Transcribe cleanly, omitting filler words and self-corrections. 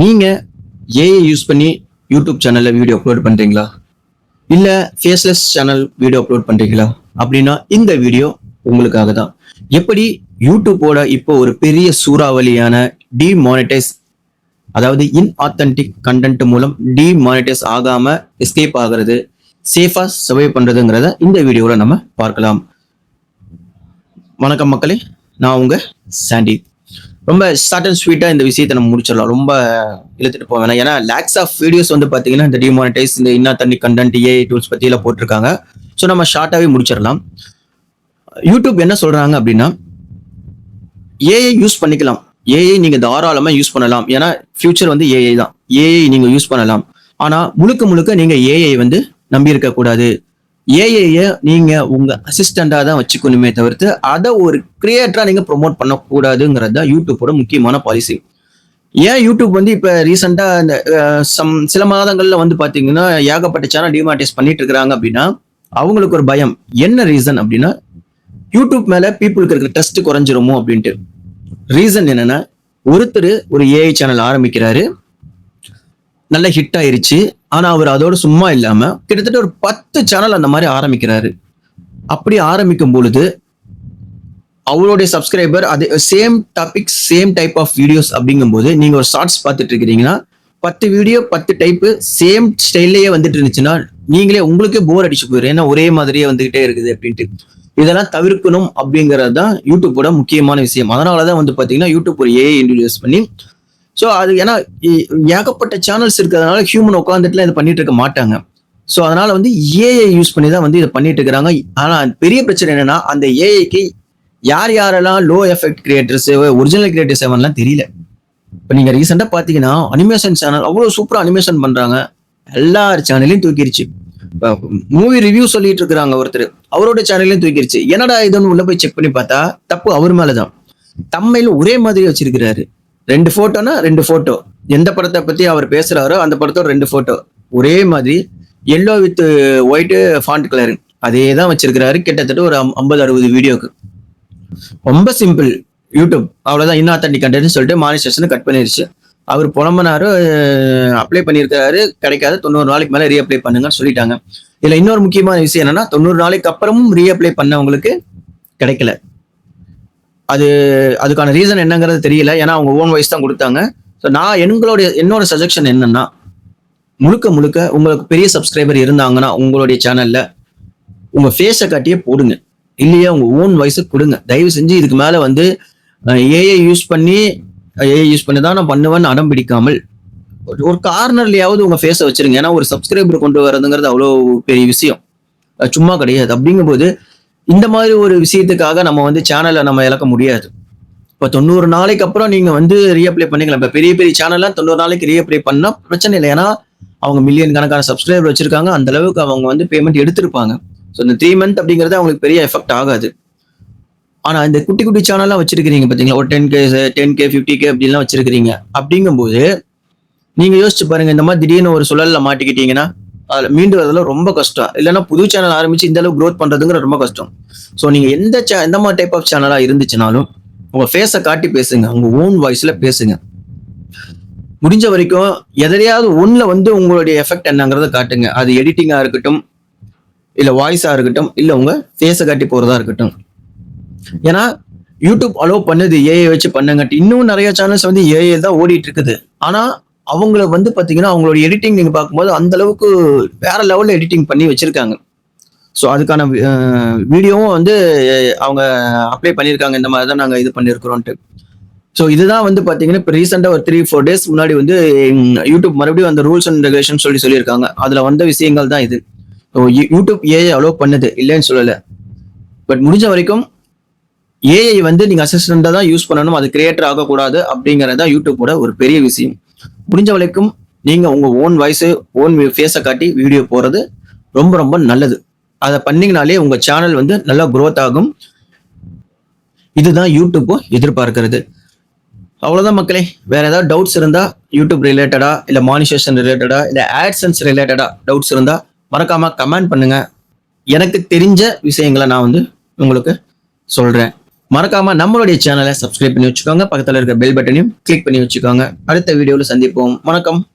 நீங்க AI use பண்ணி YouTube சேனல்ல வீடியோ அப்லோட் பண்றீங்களா? இல்ல ஃபேஸ்லெஸ் சேனல் வீடியோ அப்லோட் பண்றீங்களா? அப்படின்னா இந்த வீடியோ உங்களுக்காக தான். எப்படி யூடியூப்போட இப்போ ஒரு பெரிய சூறாவளியான டிமானிட்டைஸ், அதாவது இன்ஆத்தென்டிக் கண்டென்ட் மூலம் டிமானிட்டைஸ் ஆகாம எஸ்கேப் ஆகிறது, சேஃபா சர்வை பண்றதுங்கிறத இந்த வீடியோல நம்ம பார்க்கலாம். வணக்கம் மக்களே, நான் உங்க சாண்டி. ரொம்ப ஷார்ட் அண்ட் ஸ்வீட்டா இந்த விஷயத்தை நம்ம முடிச்சிடலாம். ரொம்ப இழுத்துட்டு போக வேணாம். ஏன்னா லேக்ஸ் ஆஃப் வீடியோஸ் வந்து பாத்தீங்கன்னா இந்த டிமானிட்டைஸ், இந்த இன்னாத்தன்டிக் கண்டென்ட், ஏஐ டூல்ஸ் பத்தி எல்லாம் போட்டிருக்காங்க. ஸோ நம்ம ஷார்ட்டாவே முடிச்சிடலாம். யூடியூப் என்ன சொல்றாங்க அப்படின்னா, ஏஐ யூஸ் பண்ணிக்கலாம், ஏஐ நீங்க தாராளமா யூஸ் பண்ணலாம், ஏன்னா ஃபியூச்சர் வந்து ஏஐ தான், ஏஐ நீங்க யூஸ் பண்ணலாம். ஆனா முழுக்க முழுக்க நீங்க ஏஐ வந்து நம்பி இருக்க கூடாது. ஏஐய நீங்க உங்க அசிஸ்டண்டா தான் வச்சுக்கணுமே தவிர்த்து அதை ஒரு கிரியேட்டரா நீங்க ப்ரொமோட் பண்ணக்கூடாதுங்கிறது தான் யூடியூப்போட முக்கியமான பாலிசி. ஏன் யூடியூப் வந்து இப்ப ரீசெண்டா இந்த சில மாதங்கள்ல வந்து பாத்தீங்கன்னா ஏகப்பட்ட சேனல் டிமானிட்டைஸ் பண்ணிட்டு இருக்கிறாங்க அப்படின்னா அவங்களுக்கு ஒரு பயம். என்ன ரீசன் அப்படின்னா, யூடியூப் மேல பீப்புளுக்கு இருக்கிற ட்ரஸ்ட் குறைஞ்சிருமோ அப்படின்ட்டு. ரீசன் என்னன்னா, ஒருத்தர் ஒரு ஏஐ சேனல் ஆரம்பிக்கிறாரு, நல்ல ஹிட் ஆயிருச்சு. ஆனா அவர் அதோட சும்மா இல்லாம கிட்டத்தட்ட ஒரு 10 சேனல் அந்த மாதிரி ஆரம்பிக்கிறாரு. அப்படி ஆரம்பிக்கும் பொழுது அவருடைய சப்ஸ்கிரைபர் அதே same topic, same type of videos அப்படிங்கும் போது நீங்க ஒரு ஷார்ட்ஸ் பார்த்துட்டு இருக்கிறீங்கன்னா 10 வீடியோ 10 டைப் சேம் ஸ்டைல்லையே வந்துட்டு இருந்துச்சுன்னா நீங்களே உங்களுக்கே போர் அடிச்சு போயிடும். ஏன்னா ஒரே மாதிரியே வந்துகிட்டே இருக்குது அப்படின்ட்டு. இதெல்லாம் தவிர்க்கணும் அப்படிங்கிறது தான் யூடியூப்போட முக்கியமான விஷயம். அதனாலதான் வந்து பாத்தீங்கன்னா யூடியூப் ஒரு ஏஐ இன்ட்ரோடியூஸ் பண்ணி, ஸோ அது ஏன்னா ஏகப்பட்ட சேனல்ஸ் இருக்கிறதுனால ஹியூமன் உட்காந்துட்டுலாம் இதை பண்ணிட்டு இருக்க மாட்டாங்க. ஸோ அதனால வந்து ஏஐ யூஸ் பண்ணி தான் வந்து இதை பண்ணிட்டு இருக்கிறாங்க. ஆனா பெரிய பிரச்சனை என்னன்னா, அந்த ஏஐக்கு யார் யாரெல்லாம் low effect creators, original creators எவன்லாம் தெரியல. இப்போ நீங்க ரீசெண்டா பாத்தீங்கன்னா அனிமேஷன் சேனல் அவ்வளவு சூப்பரா அனிமேஷன் பண்றாங்க, எல்லார் சேனலையும் தூக்கிருச்சு. மூவி ரிவ்யூ சொல்லிட்டு இருக்கிறாங்க ஒருத்தர், அவரோட சேனலையும் தூக்கிருச்சு. என்னடா இதுன்னு உள்ள போய் செக் பண்ணி பார்த்தா தப்பு அவர் மேலதான். தம்மையில ஒரே மாதிரி வச்சிருக்கிறாரு, 2 போட்டோனா 2 போட்டோ, எந்த படத்தை பத்தி அவர் பேசுறாரோ அந்த படத்தோட 2 போட்டோ ஒரே மாதிரி, yellow with white font colour அதே தான் வச்சிருக்கிறாரு. கிட்டத்தட்ட ஒரு 50-60 வீடியோக்கு. ரொம்ப சிம்பிள். யூடியூப் அவ்வளவுதான், இன்னாத்தன்டிக் கண்டென்ட் சொல்லிட்டு மானிட்டரைசேஷன் கட் பண்ணிருச்சு. அவர் புலம்பனாரு, அப்ளை பண்ணியிருக்காரு, கிடைக்காத 90 நாளைக்கு மேல ரீஅப்ளை பண்ணுங்கன்னு சொல்லிட்டாங்க. இதுல இன்னொரு முக்கியமான விஷயம் என்னன்னா, 90 நாளைக்கு அப்புறமும் ரீஅப்ளை பண்ணவங்களுக்கு கிடைக்கல. அதுக்கான ரீசன் என்னங்கிறது தெரியல, ஏன்னா அவங்க ஓன் வாய்ஸ் தான் கொடுத்தாங்க. ஸோ நான் என்னோட சஜஷன் என்னன்னா, முழுக்க முழுக்க உங்களுக்கு பெரிய சப்ஸ்கிரைபர் இருந்தாங்கன்னா உங்களுடைய சேனல்ல உங்க ஃபேஸை காட்டியே போடுங்க, இல்லையா உங்க ஓன் வாய்ஸை கொடுங்க. தயவு செஞ்சு இதுக்கு மேல வந்து ஏஐ யூஸ் பண்ணி தான் நான் பண்ணுவேன்னு அடம் பிடிக்காமல் ஒரு கார்னர்லயாவது உங்க ஃபேஸை வச்சிருங்க. ஏன்னா ஒரு சப்ஸ்கிரைபர் கொண்டு வரதுங்கிறது அவ்வளோ பெரிய விஷயம், சும்மா கிடையாது. அப்படிங்கும்போது இந்த மாதிரி ஒரு விஷயத்துக்காக நம்ம வந்து சேனலை நம்ம இழக்க முடியாது. இப்போ 90 நாளைக்கு அப்புறம் நீங்க வந்து ரீஅப்ளை பண்ணிக்கலாம். இப்போ பெரிய பெரிய சேனல்லாம் 90 நாளைக்கு ரீஅப்ளை பண்ணா பிரச்சனை இல்லை, ஏன்னா அவங்க மில்லியன் கணக்கான சப்ஸ்கிரைபர் வச்சிருக்காங்க, அந்த அளவுக்கு அவங்க வந்து பேமெண்ட் எடுத்திருப்பாங்க. ஸோ இந்த 3 மந்த் அப்படிங்கிறது அவங்களுக்கு பெரிய எஃபெக்ட் ஆகாது. ஆனா இந்த குட்டி குட்டி சேனல்லாம் வச்சிருக்கிறீங்க பாத்தீங்களா, ஒரு 10K 50K அப்படின்லாம் வச்சிருக்கிறீங்க. அப்படிங்கும்போது நீங்க யோசிச்சு பாருங்க, இந்த மாதிரி திடீர்னு ஒரு சுழல்ல மாட்டிக்கிட்டீங்கன்னா அதுல மீண்டு வரதுல ரொம்ப கஷ்டம். இல்லைன்னா புது சேனல் ஆரம்பிச்சு இந்த அளவுக்கு க்ரோத் பண்றதுங்கிற ரொம்ப கஷ்டம். ஸோ நீங்க எந்த மாதிரி டைப் ஆஃப் சேனலா இருந்துச்சுனாலும் உங்க ஃபேஸை காட்டி பேசுங்க, உங்க ஓன் வாய்ஸ்ல பேசுங்க. முடிஞ்ச வரைக்கும் எதிரையாவது ஒண்ணுல வந்து உங்களுடைய எஃபெக்ட் என்னங்கிறத காட்டுங்க. அது எடிட்டிங்கா இருக்கட்டும், இல்ல வாய்ஸா இருக்கட்டும், இல்ல உங்க ஃபேஸை காட்டி போறதா இருக்கட்டும். ஏன்னா யூடியூப் அலோவ் பண்ணுது ஏஐ வச்சு பண்ணுங்கட்டு. இன்னும் நிறைய சேனல்ஸ் வந்து ஏஐ தான் ஓடிட்டு இருக்குது. ஆனா அவங்கள வந்து பாத்தீங்கன்னா அவங்களோட எடிட்டிங் நீங்க பார்க்கும்போது அந்த அளவுக்கு வேற லெவல்ல எடிட்டிங் பண்ணி வச்சிருக்காங்க. ஸோ அதுக்கான வீடியோவும் வந்து அவங்க அப்ளை பண்ணியிருக்காங்க, இந்த மாதிரி தான் நாங்கள் இது பண்ணியிருக்கிறோன்ட்டு. ஸோ இதுதான் வந்து பார்த்தீங்கன்னா இப்போ ரீசெண்டாக ஒரு 3-4 டேஸ் முன்னாடி வந்து யூடியூப் மறுபடியும் அந்த ரூல்ஸ் அண்ட் ரெகுலேஷன் சொல்லியிருக்காங்க. அதில் வந்த விஷயங்கள் தான் இது. ஸோ யூடியூப் ஏஐ அலோவ் பண்ணுது, இல்லைன்னு சொல்லலை. பட் முடிஞ்ச வரைக்கும் ஏஐ வந்து நீங்கள் அசிஸ்டண்டாக தான் யூஸ் பண்ணணும், அது கிரியேட்டர் ஆகக்கூடாது அப்படிங்கிறதான் யூடியூப்போட ஒரு பெரிய விஷயம். முடிஞ்ச வரைக்கும் நீங்கள் உங்கள் ஓன் வாய்ஸு, ஓன் ஃபேஸை காட்டி வீடியோ போகிறது ரொம்ப ரொம்ப நல்லது. அதை பண்ணீங்கனாலே உங்க சேனல் வந்து நல்லா க்ரோத் ஆகும். இதுதான் யூடியூப்பும் எதிர்பார்க்கிறது. அவ்வளவுதான் மக்களே. வேற ஏதாவது டவுட்ஸ் இருந்தா யூடியூப் ரிலேட்டடா, இல்ல மானிட்டரைசேஷன் ரிலேட்டடா, இல்ல ஆட்சன்ஸ் ரிலேட்டடா டவுட்ஸ் இருந்தா மறக்காம கமெண்ட் பண்ணுங்க. எனக்கு தெரிஞ்ச விஷயங்களை நான் வந்து உங்களுக்கு சொல்றேன். மறக்காம நம்மளுடைய சேனலை சப்ஸ்கிரைப் பண்ணி வச்சுக்கோங்க. பக்கத்துல இருக்க பெல் பட்டனையும் கிளிக் பண்ணி வச்சுக்கோங்க. அடுத்த வீடியோல சந்திப்போம். வணக்கம்.